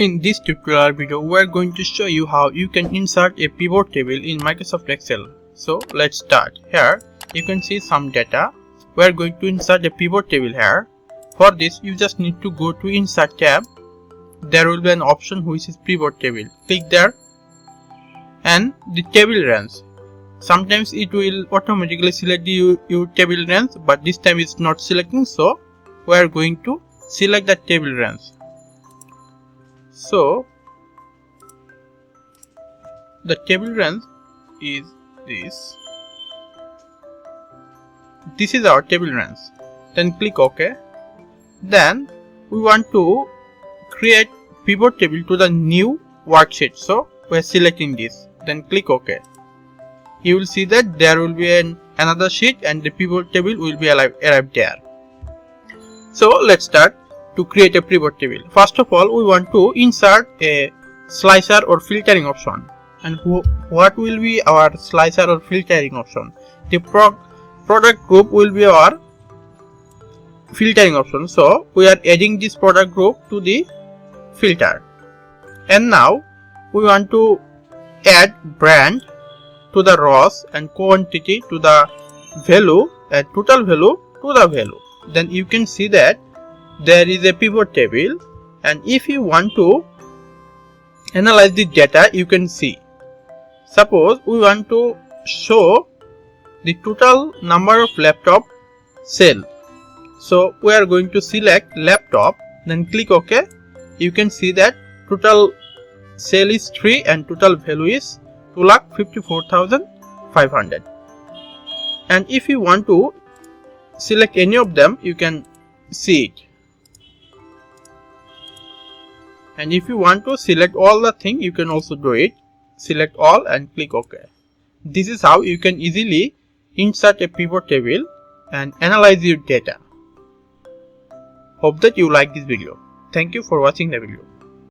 In this tutorial video, we are going to show you how you can insert a pivot table in Microsoft Excel. So let's start. Here you can see some data. We are going to insert a pivot table here. For this, you just need to go to Insert tab. There will be an option which is Pivot Table. Click there and the table range. Sometimes it will automatically select your table range, but this time it's not selecting, so we are going to select the table range. So the table range is this. This is our table range. Then click OK. Then we want to create pivot table to the new worksheet. So we are selecting this. Then click OK. You will see that there will be another sheet and the pivot table will be arrived there. So let's start to create a pivot table. First of all, we want to insert a slicer or filtering option. And what will be our slicer or filtering option? The product group will be our filtering option. So we are adding this product group to the filter. And now we want to add brand to the rows and quantity to the value and total value to the value. Then you can see that there is a pivot table, and if you want to analyze the data, you can see. Suppose we want to show the total number of laptop sale. So we are going to select laptop, then click OK. You can see that total sale is 3 and total value is 2,54,500. And if you want to select any of them, you can see it. And if you want to select all the thing, you can also do it. Select all and click OK. This is how you can easily insert a pivot table and analyze your data. Hope that you like this video. Thank you for watching the video.